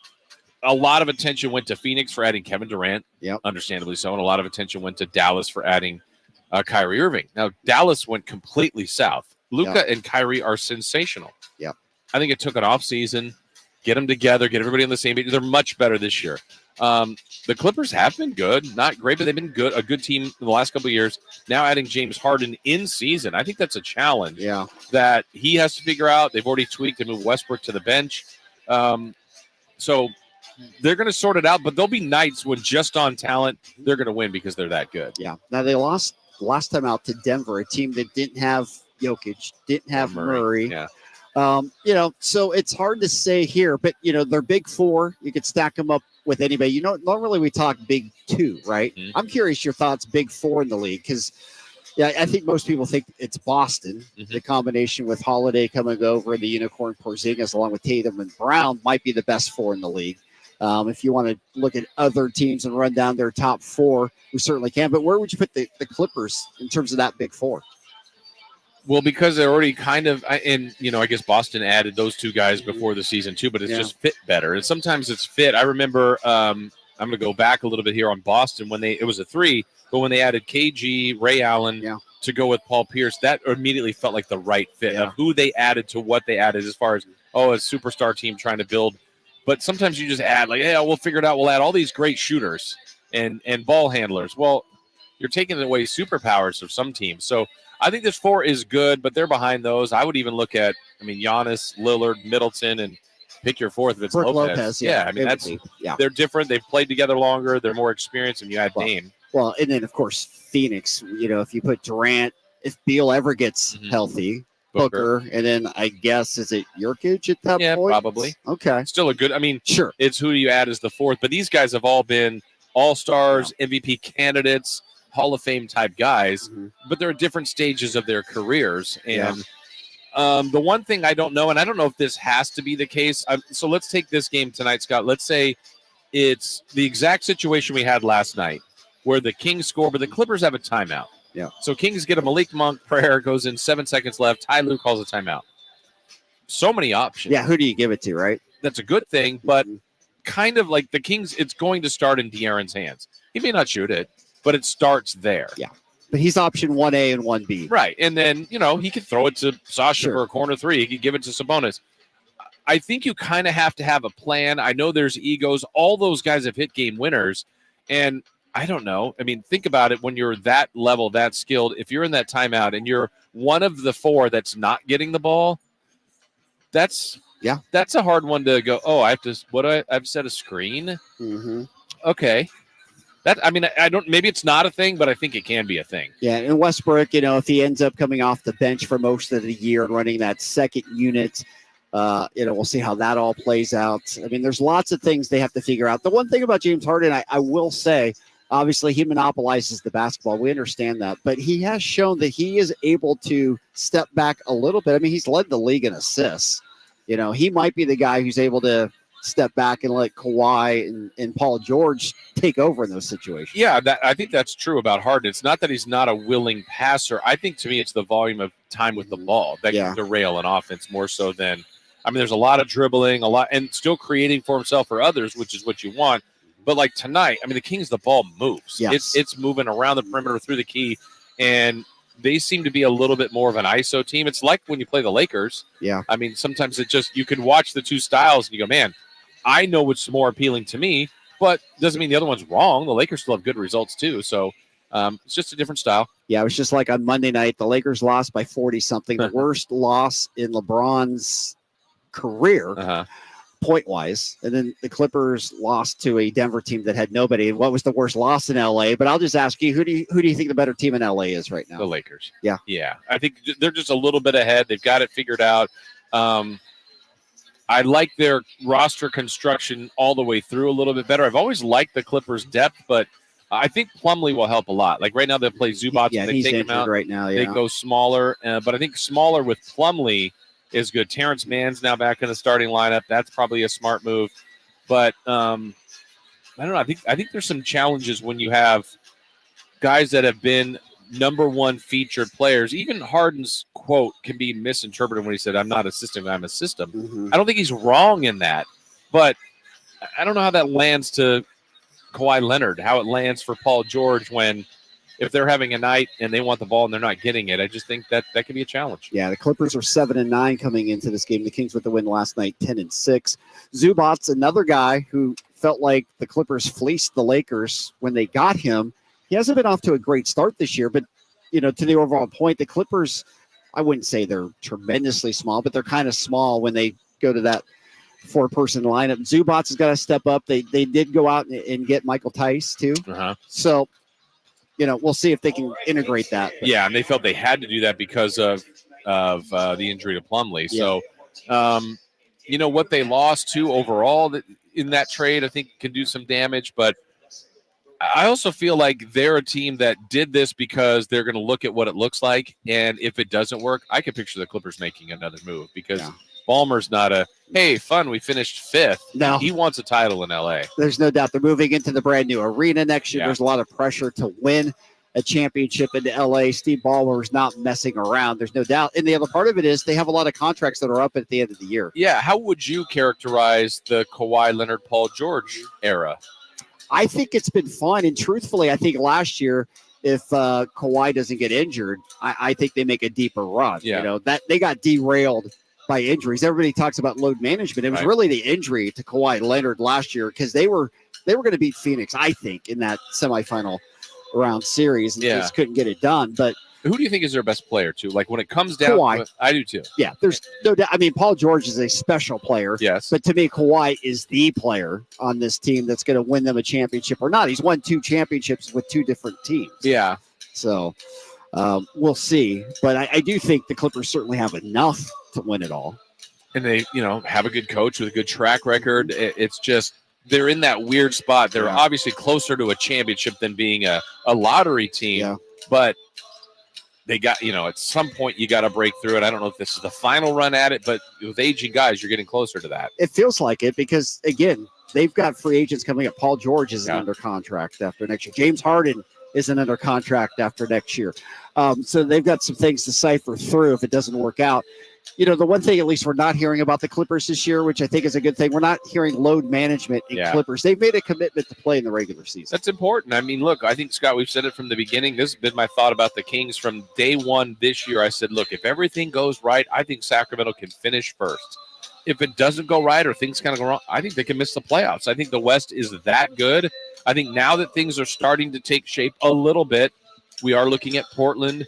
a lot of attention went to Phoenix for adding Kevin Durant, understandably so, and a lot of attention went to Dallas for adding Kyrie Irving. Now, Dallas went completely south. Luka and Kyrie are sensational. I think it took an offseason, get them together, get everybody on the same page. They're much better this year. The Clippers have been good, not great, but they've been good, a good team in the last couple of years. Now adding James Harden in season, I think that's a challenge that he has to figure out. They've already tweaked to move Westbrook to the bench. So they're going to sort it out, but there'll be nights when just on talent, they're going to win because they're that good. Yeah. Now they lost last time out to Denver, a team that didn't have Jokic, didn't have Murray. So it's hard to say here, but they're big four. You could stack them up with anybody. Normally we talk big two, right? Mm-hmm. I'm curious your thoughts, big four in the league, because I think most people think it's Boston. Mm-hmm. The combination with Holiday coming over and the unicorn Porzingis along with Tatum and Brown might be the best four in the league. If you want to look at other teams and run down their top four, we certainly can. But where would you put the Clippers in terms of that big four? Well, because they're already kind of, and I guess Boston added those two guys before the season too, but it's just fit better. And sometimes it's fit. I remember, I'm going to go back a little bit here on Boston when it was a 3, but when they added KG, Ray Allen to go with Paul Pierce, that immediately felt like the right fit of who they added to what they added as far as, a superstar team trying to build. But sometimes you just add like, we'll figure it out. We'll add all these great shooters and ball handlers. Well, you're taking away superpowers of some teams. So I think this 4 is good, but they're behind those. I would even look at, Giannis, Lillard, Middleton, and pick your 4th if it's Brooke Lopez. Yeah, They're different. They've played together longer. They're more experienced, and you add Dame. Well, and then, of course, Phoenix, if you put Durant, if Beal ever gets healthy, Booker, and then I guess, is it Jokic at that point? Yeah, probably. Okay. Still a good, sure. It's who do you add as the 4th, but these guys have all been all-stars, MVP candidates, Hall of Fame type guys, but they're at different stages of their careers. And the one thing I don't know, and I don't know if this has to be the case. So let's take this game tonight, Scott. Let's say it's the exact situation we had last night where the Kings score, but the Clippers have a timeout. Yeah. So Kings get a Malik Monk prayer, goes in 7 seconds left. Ty Lue calls a timeout. So many options. Yeah, who do you give it to, right? That's a good thing, but kind of like the Kings, it's going to start in De'Aaron's hands. He may not shoot it, but it starts there. Yeah. But he's option 1A and 1B. Right. And then, he could throw it to Sasha for a corner 3. He could give it to Sabonis. I think you kind of have to have a plan. I know there's egos. All those guys have hit game winners. And I don't know. Think about it. When you're that level, that skilled, if you're in that timeout and you're one of the 4 that's not getting the ball, that's a hard one to go, I have to, I've set a screen. Okay. I don't, maybe it's not a thing, but I think it can be a thing. Yeah. And Westbrook, if he ends up coming off the bench for most of the year and running that second unit, we'll see how that all plays out. There's lots of things they have to figure out. The one thing about James Harden, I will say, obviously he monopolizes the basketball. We understand that, but he has shown that he is able to step back a little bit. He's led the league in assists. He might be the guy who's able to step back and let Kawhi and Paul George take over in those situations. Yeah, I think that's true about Harden. It's not that he's not a willing passer. I think to me it's the volume of time with the ball that can derail an offense more so than there's a lot of dribbling, and still creating for himself or others, which is what you want. But like tonight, the Kings, the ball moves. Yes. It's moving around the perimeter through the key, and they seem to be a little bit more of an ISO team. It's like when you play the Lakers. Yeah. Sometimes you can watch the two styles and you go, man, I know what's more appealing to me, but doesn't mean the other one's wrong. The Lakers still have good results too. So it's just a different style. Yeah, it was just like on Monday night, the Lakers lost by 40-something, the worst loss in LeBron's career, point-wise. And then the Clippers lost to a Denver team that had nobody. And what was the worst loss in L.A.? But I'll just ask you, who do you think the better team in L.A. is right now? The Lakers. Yeah. Yeah. I think they're just a little bit ahead. They've got it figured out. I like their roster construction all the way through a little bit better. I've always liked the Clippers' depth, but I think Plumlee will help a lot. Like right now, they play Zubac. Yeah, and they he's take him injured out. right now. Yeah. They go smaller, but I think smaller with Plumlee is good. Terrence Mann's now back in the starting lineup. That's probably a smart move. But I don't know. I think there's some challenges when you have guys that have been number one featured players. Even Harden's quote can be misinterpreted when he said, "I'm not a system, I'm a system." I don't think he's wrong in that, but I don't know how that lands to Kawhi Leonard, how it lands for Paul George when if they're having a night and they want the ball and they're not getting it. I just think that could be a challenge. Yeah, the Clippers are 7-9 coming into this game. The Kings with the win last night, 10-6. Zubac's another guy who felt like the Clippers fleeced the Lakers when they got him. He hasn't been off to a great start this year, but to the overall point, the Clippers, I wouldn't say they're tremendously small, but they're kind of small when they go to that 4-person lineup. Zubac has got to step up. They did go out and get Michael Tice too. So, we'll see if they can integrate that. Yeah, and they felt they had to do that because of the injury to Plumlee. Yeah. So, what they lost to overall in that trade, I think can do some damage. But I also feel like they're a team that did this because they're going to look at what it looks like. And if it doesn't work, I can picture the Clippers making another move because Ballmer's not fun, we finished 5th. No. He wants a title in L.A. There's no doubt they're moving into the brand new arena next year. Yeah. There's a lot of pressure to win a championship in L.A. Steve Ballmer is not messing around. There's no doubt. And the other part of it is they have a lot of contracts that are up at the end of the year. Yeah. How would you characterize the Kawhi Leonard, Paul George era? I think it's been fun. And truthfully, I think last year, if Kawhi doesn't get injured, I think they make a deeper run. Yeah. That they got derailed by injuries. Everybody talks about load management. It was really the injury to Kawhi Leonard last year because they were going to beat Phoenix, I think, in that semifinal round series and just couldn't get it done. But Who do you think is their best player, too? Like, when it comes down Kawhi. to it, I do, too. Yeah, there's no doubt. I mean, Paul George is a special player. Yes. But to me, Kawhi is the player on this team that's going to win them a championship or not. He's won 2 championships with 2 different teams. Yeah. So we'll see. But I do think the Clippers certainly have enough to win it all. And they, have a good coach with a good track record. It's just they're in that weird spot. They're obviously closer to a championship than being a lottery team. Yeah. But they got, at some point you got to break through it. I don't know if this is the final run at it, but with aging guys, you're getting closer to that. It feels like it because, again, they've got free agents coming up. Paul George isn't under contract after next year. James Harden isn't under contract after next year. So they've got some things to cipher through if it doesn't work out. The one thing at least we're not hearing about the Clippers this year, which I think is a good thing, we're not hearing load management in Clippers. They've made a commitment to play in the regular season. That's important. I mean, look, I think, Scott, we've said it from the beginning. This has been my thought about the Kings from day one this year. I said, look, if everything goes right, I think Sacramento can finish first. If it doesn't go right or things kind of go wrong, I think they can miss the playoffs. I think the West is that good. I think now that things are starting to take shape a little bit, we are looking at Portland.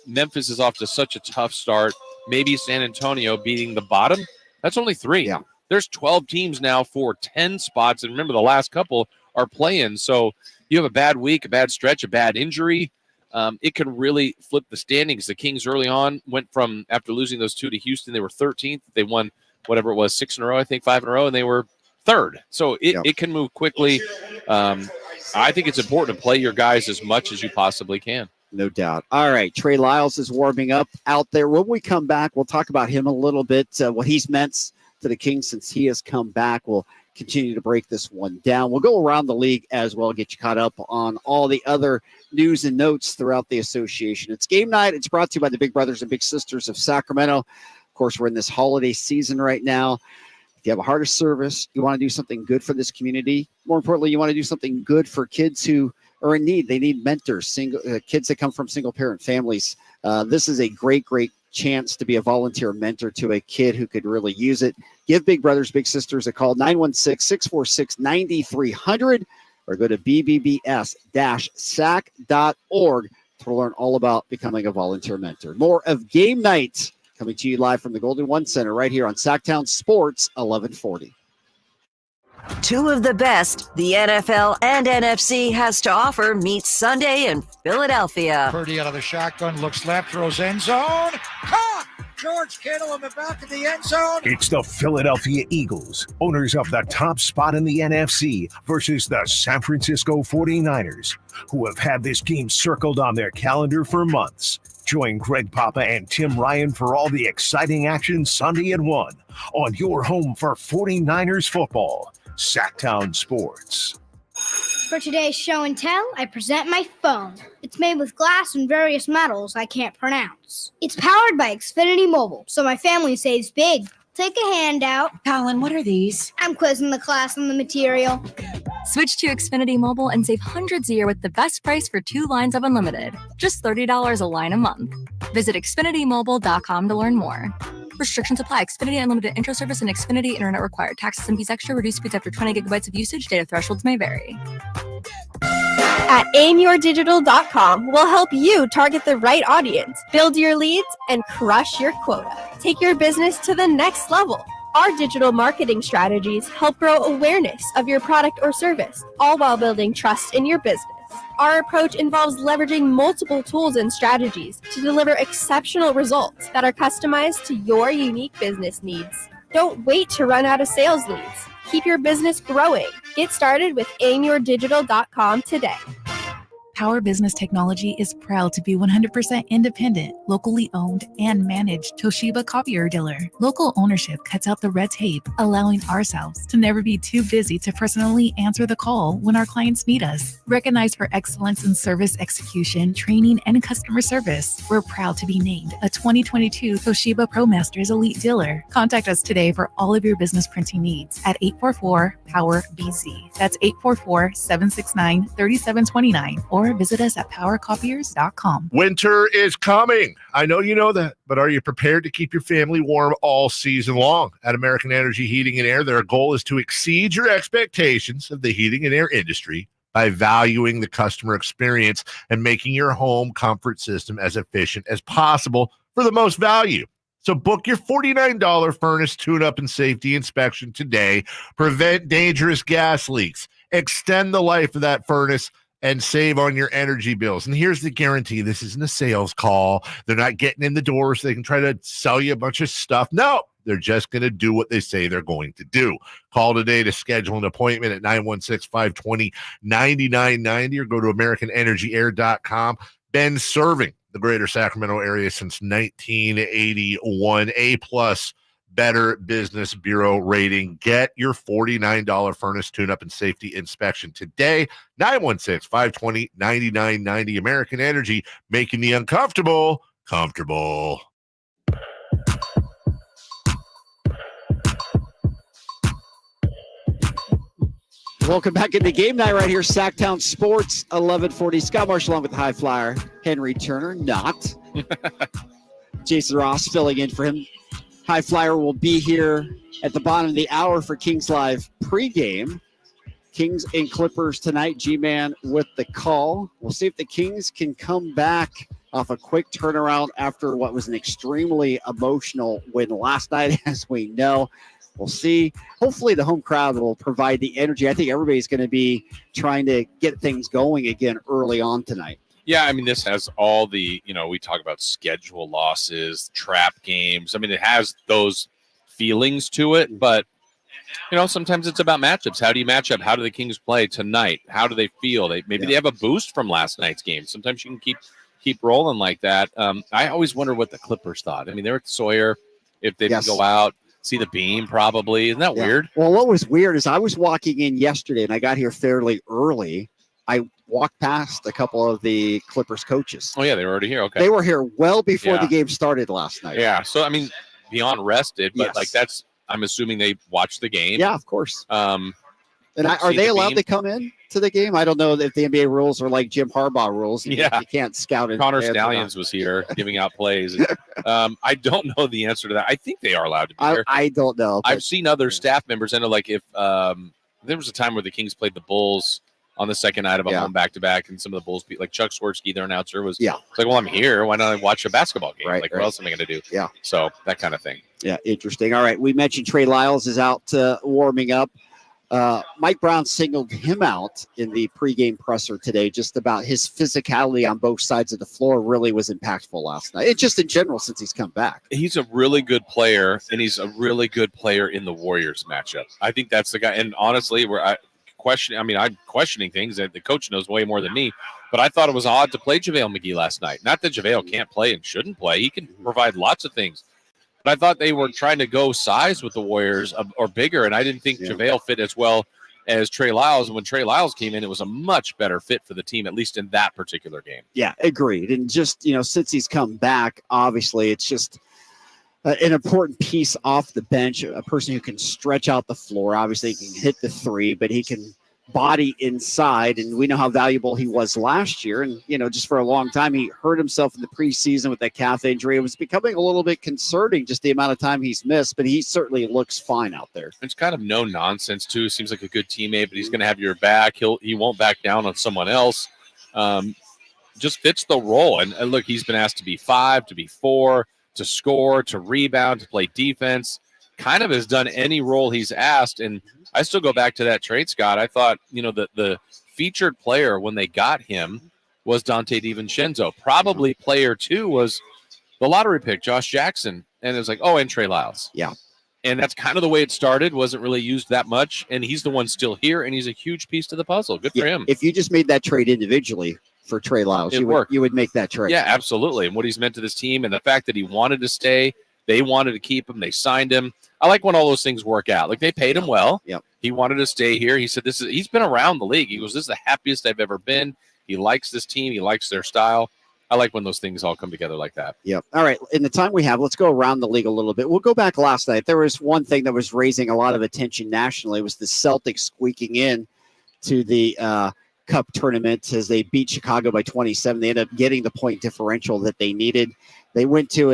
Memphis is off to such a tough start. Maybe San Antonio beating the bottom. That's only 3. Yeah. There's 12 teams now for 10 spots. And remember, the last couple are playing. So you have a bad week, a bad stretch, a bad injury. It can really flip the standings. The Kings early on went from, after losing those 2 to Houston, they were 13th. They won whatever it was, 6 in a row, I think 5 in a row, and they were 3rd. So it can move quickly. I think it's important to play your guys as much as you possibly can. No doubt. All right. Trey Lyles is warming up out there. When we come back, we'll talk about him a little bit, what he's meant to the Kings since he has come back. We'll continue to break this one down. We'll go around the league as well, get you caught up on all the other news and notes throughout the association. It's game night. It's brought to you by the Big Brothers and Big Sisters of Sacramento. Of course, we're in this holiday season right now. If you have a heart of service, you want to do something good for this community. More importantly, you want to do something good for kids who are in need. They need mentors, kids that come from single-parent families. This is a great chance to be a volunteer mentor to a kid who could really use it. Give Big Brothers, Big Sisters a call, 916-646-9300, or go to bbbs-sac.org to learn all about becoming a volunteer mentor. More of Game Night coming to you live from the Golden One Center right here on Sactown Sports 1140. 2 of the best the NFL and NFC has to offer meet Sunday in Philadelphia. Purdy out of the shotgun, looks left, throws end zone. Caught! George Kittle in the back of the end zone. It's the Philadelphia Eagles, owners of the top spot in the NFC, versus the San Francisco 49ers, who have had this game circled on their calendar for months. Join Greg Papa and Tim Ryan for all the exciting action Sunday at 1 on your home for 49ers football. Sactown Sports. For today's show and tell, I present my phone. It's made with glass and various metals I can't pronounce. It's powered by Xfinity Mobile, so my family saves big. Take a handout. Colin, what are these? I'm quizzing the class on the material. Switch to Xfinity Mobile and save hundreds a year with the best price for 2 lines of unlimited. Just $30 a line a month. Visit XfinityMobile.com to learn more. Restrictions apply. Xfinity Unlimited Intro Service and Xfinity Internet required. Taxes and fees extra. Reduced speeds after 20 gigabytes of usage. Data thresholds may vary. At aimyourdigital.com, we'll help you target the right audience, build your leads, and crush your quota. Take your business to the next level. Our digital marketing strategies help grow awareness of your product or service, all while building trust in your business. Our approach involves leveraging multiple tools and strategies to deliver exceptional results that are customized to your unique business needs. Don't wait to run out of sales leads. Keep your business growing. Get started with aimyourdigital.com today. Power Business Technology is proud to be 100% independent, locally owned, and managed Toshiba copier dealer. Local ownership cuts out the red tape, allowing ourselves to never be too busy to personally answer the call when our clients need us. Recognized for excellence in service execution, training, and customer service, we're proud to be named a 2022 Toshiba ProMasters Elite Dealer. Contact us today for all of your business printing needs at 844-POWER-BZ. That's 844-769-3729, or visit us at powercopiers.com. Winter is coming. I know you know that, but are you prepared to keep your family warm all season long? At American Energy Heating and Air, their goal is to exceed your expectations of the heating and air industry by valuing the customer experience and making your home comfort system as efficient as possible for the most value. So book your $49 furnace tune-up and safety inspection today. Prevent dangerous gas leaks. Extend the life of that furnace and save on your energy bills. And here's the guarantee. This isn't a sales call. They're not getting in the door so they can try to sell you a bunch of stuff. No, they're just going to do what they say they're going to do. Call today to schedule an appointment at 916-520-9990 or go to AmericanEnergyAir.com. Been serving the greater Sacramento area since 1981. A-plus Better Business Bureau rating. Get your $49 furnace tune-up and safety inspection today. 916-520-9990. American Energy, making the uncomfortable comfortable. Welcome back into game night right here, Sactown Sports, 1140. Scott Marshall along with the high flyer, Henry Turner, not. Jason Ross filling in for him. High flyer will be here at the bottom of the hour for Kings Live pregame. Kings and Clippers tonight. G-Man with the call. We'll see if the Kings can come back off a quick turnaround after what was an extremely emotional win last night, as we know. We'll see. Hopefully the home crowd will provide the energy. I think everybody's going to be trying to get things going again early on tonight. Yeah, I mean, this has all the, we talk about schedule losses, trap games. I mean, it has those feelings to it, but, sometimes it's about matchups. How do you match up? How do the Kings play tonight? How do they feel? They have a boost from last night's game. Sometimes you can keep rolling like that. I always wonder what the Clippers thought. I mean, they're at Sawyer. If they didn't go out, see the beam probably. Isn't that weird? Well, what was weird is I was walking in yesterday, and I got here fairly early. I walked past a couple of the Clippers coaches. Oh, yeah, they were already here. Okay. They were here well before the game started last night. Yeah, so, I mean, beyond rested, but, I'm assuming they watched the game. Yeah, of course. And are they allowed to come in to the game? I don't know if the NBA rules are like Jim Harbaugh rules. You can't scout it. Connor Stallions was here giving out plays. I don't know the answer to that. I think they are allowed to be here. I don't know. I've seen other staff members. I know, like, if there was a time where the Kings played the Bulls on the second night of a home back-to-back, and some of the Bulls, like Chuck Swirsky, their announcer, was it's like, well, I'm here. Why not I watch a basketball game? What else am I going to do? Yeah. So that kind of thing. Yeah, interesting. All right, we mentioned Trey Lyles is out warming up. Mike Brown singled him out in the pregame presser today, just about his physicality on both sides of the floor really was impactful last night. It's just in general since he's come back. He's a really good player, and he's a really good player in the Warriors matchup. I think that's the guy. And honestly, I'm questioning things that the coach knows way more than me, but I thought it was odd to play JaVale McGee last night. Not that JaVale can't play and shouldn't play. He can provide lots of things. But I thought they were trying to go size with the Warriors or bigger, and I didn't think JaVale fit as well as Trey Lyles. And when Trey Lyles came in, it was a much better fit for the team, at least in that particular game. Yeah, agreed. And just, since he's come back, obviously it's just an important piece off the bench, a person who can stretch out the floor. Obviously, he can hit the three, but he can body inside, and we know how valuable he was last year. And, just for a long time, he hurt himself in the preseason with that calf injury. It was becoming a little bit concerning, just the amount of time he's missed, but he certainly looks fine out there. It's kind of no nonsense, too. Seems like a good teammate, but he's going to have your back. He won't back down on someone else. Just fits the role. And look, he's been asked to be 5, to be 4, to score, to rebound, to play defense. Kind of has done any role he's asked. And I still go back to that trade, Scott. I thought, the featured player when they got him was Dante DiVincenzo. Probably player 2 was the lottery pick, Josh Jackson. And it was like, and Trey Lyles. Yeah. And that's kind of the way it started. Wasn't really used that much. And he's the one still here, and he's a huge piece to the puzzle. Good for him. If you just made that trade individually for Trey Lyles, you would make that trade. Yeah, absolutely. And what he's meant to this team, and the fact that he wanted to stay, they wanted to keep him, they signed him. I like when all those things work out. Like, they paid him well. Yep. He wanted to stay here. He said he's been around the league. He goes, this is the happiest I've ever been. He likes this team. He likes their style. I like when those things all come together like that. Yep. All right. In the time we have, let's go around the league a little bit. We'll go back last night. There was one thing that was raising a lot of attention nationally. It was the Celtics squeaking in to the Cup tournament as they beat Chicago by 27. They ended up getting the point differential that they needed. They went to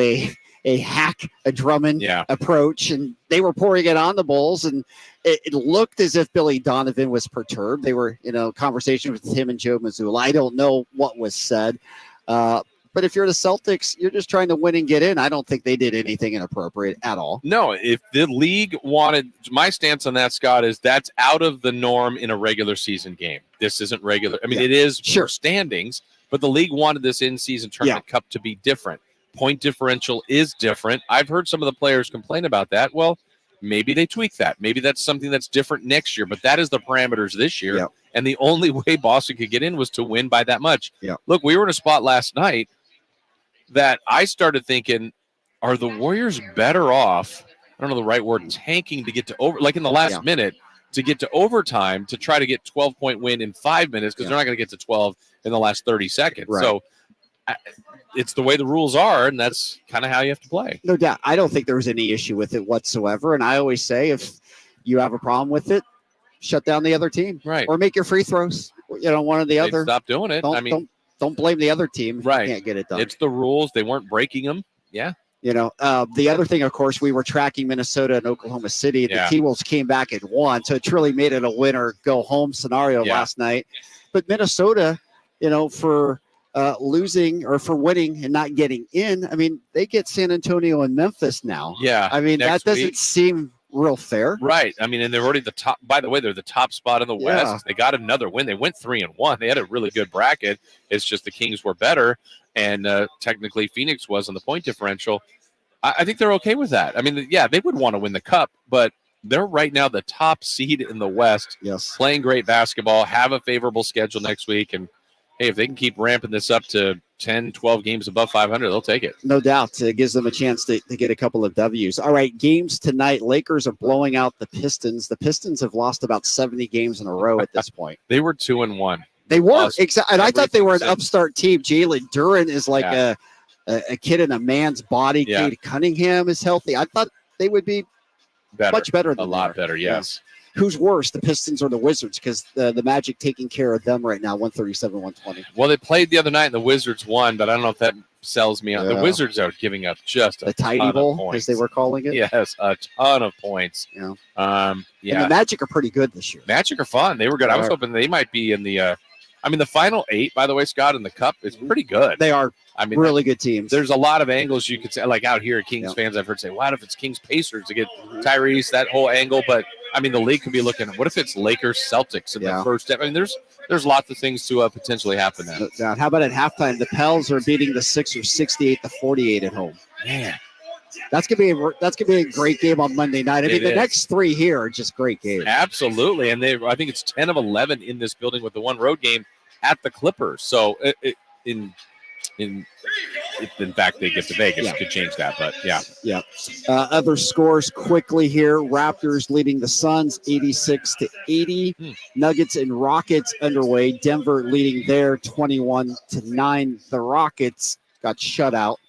a Drummond approach, and they were pouring it on the Bulls, and it looked as if Billy Donovan was perturbed. They were, conversation with him and Joe Mazzulla. I don't know what was said. But if you're the Celtics, you're just trying to win and get in. I don't think they did anything inappropriate at all. No, if the league wanted, my stance on that, Scott, is that's out of the norm in a regular season game. This isn't regular. I mean, it is for standings, but the league wanted this in-season tournament cup to be different. Point differential is different. I've heard some of the players complain about that. Well, maybe they tweak that. Maybe that's something that's different next year, but that is the parameters this year. And the only way Boston could get in was to win by that much. Look, we were in a spot last night that I started thinking, are the Warriors better off, I don't know the right word, tanking to get to over, like in the last minute, to get to overtime to try to get 12-point win in 5 minutes, because they're not going to get to 12 in the last 30 seconds. Right. So it's the way the rules are, and that's kind of how you have to play. No doubt. I don't think there was any issue with it whatsoever. And I always say, if you have a problem with it, shut down the other team. Right. Or make your free throws. One or the other. Stop doing it. Don't blame the other team if you can't get it done. It's the rules. They weren't breaking them. Yeah. The other thing, of course, we were tracking Minnesota and Oklahoma City. The T-Wolves came back and won, so it truly made it a win-or-go-home scenario last night. But Minnesota, for losing or for winning and not getting in, I mean, they get San Antonio and Memphis now. Yeah. I mean, that doesn't seem real fair. Right. I mean, and they're already the top. By the way, they're the top spot in the West. They got another win. They went 3-1. They had a really good bracket. It's just the Kings were better, and technically Phoenix was on the point differential. I think they're okay with that. I mean, they would want to win the cup, but they're right now the top seed in the West. Yes. Playing great basketball, have a favorable schedule next week, and hey, if they can keep ramping this up to 10, 12 games above 500, they'll take it. No doubt. It gives them a chance to get a couple of W's. All right, games tonight. Lakers are blowing out the Pistons. The Pistons have lost about 70 games in a row at this point. They were 2-1. They were. Exactly. And I thought they were an upstart team. Jalen Duren is like a kid in a man's body. Yeah. Kate Cunningham is healthy. I thought they would be much better than a lot better, yes. Who's worse, the Pistons or the Wizards? Because the Magic taking care of them right now, 137-120. Well, they played the other night, and the Wizards won, but I don't know if that sells me on. The Wizards are giving up just the Tidy Bowl, as they were calling it. Yes, a ton of points. Yeah. And the Magic are pretty good this year. Magic are fun. They were good. I was hoping they might be in the the final 8, by the way, Scott, in the Cup is pretty good. They are really good teams. There's a lot of angles you could say, like out here, Kings fans, I've heard say, what if it's Kings Pacers to get Tyrese, that whole angle, but I mean, the league could be looking at what if it's Lakers Celtics in the first step. I mean, there's lots of things to potentially happen there. How about at halftime? The Pels are beating the Sixers 68-48 at home. Man, that's gonna be a great game on Monday night. I mean, the next 3 here are just great games. Absolutely, and I think it's 10 of 11 in this building with the one road game at the Clippers. So in fact they get to Vegas, could change that, but other scores quickly here. Raptors leading the Suns 86-80. Nuggets and Rockets underway. Denver leading there 21-9. The Rockets got shut out.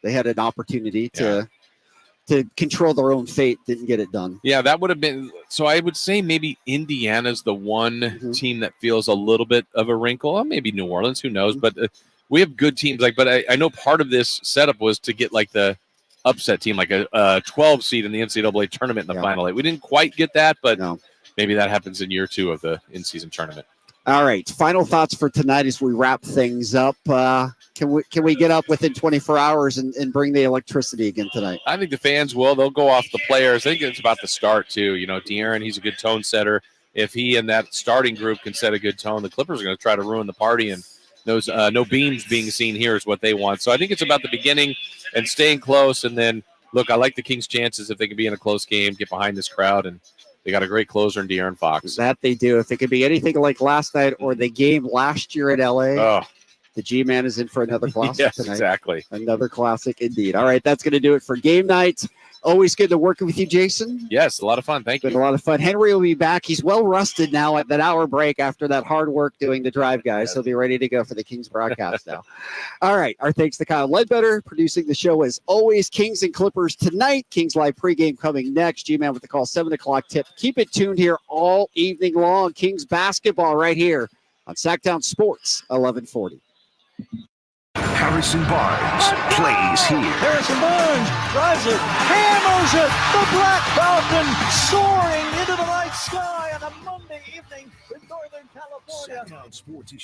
They had an opportunity to control their own fate, didn't get it done. Yeah, that would have been. So I would say maybe Indiana's the one team that feels a little bit of a wrinkle. Or maybe New Orleans, who knows? But we have good teams. But I know part of this setup was to get like the upset team, like a 12 seed in the NCAA tournament in the final 8. We didn't quite get that, but maybe that happens in year 2 of the in-season tournament. All right. Final thoughts for tonight as we wrap things up. Can we get up within 24 hours and bring the electricity again tonight? I think the fans will. They'll go off the players. I think it's about the start, too. De'Aaron, he's a good tone setter. If he and that starting group can set a good tone, the Clippers are going to try to ruin the party, and those no beams being seen here is what they want. So I think it's about the beginning and staying close. And then, look, I like the Kings' chances if they can be in a close game, get behind this crowd, and they got a great closer in De'Aaron Fox. That they do. If it could be anything like last night or the game last year in L.A., the G-Man is in for another classic tonight. Exactly. Another classic indeed. All right, that's going to do it for game night. Always good to work with you, Jason. Yes, a lot of fun. Thank you. Been a lot of fun. Henry will be back. He's well rusted now at that hour break after that hard work doing the drive, guys. He'll be ready to go for the Kings broadcast now. All right, our thanks to Kyle Ledbetter producing the show as always. Kings and Clippers tonight. Kings Live pregame coming next. G-Man with the call, 7 o'clock tip. Keep it tuned here all evening long. Kings basketball right here on Sactown Sports 1140. Harrison Barnes plays here. Harrison Barnes drives it, hammers it. The Black Falcon soaring into the night sky on a Monday evening in Northern California. Sactown Sports is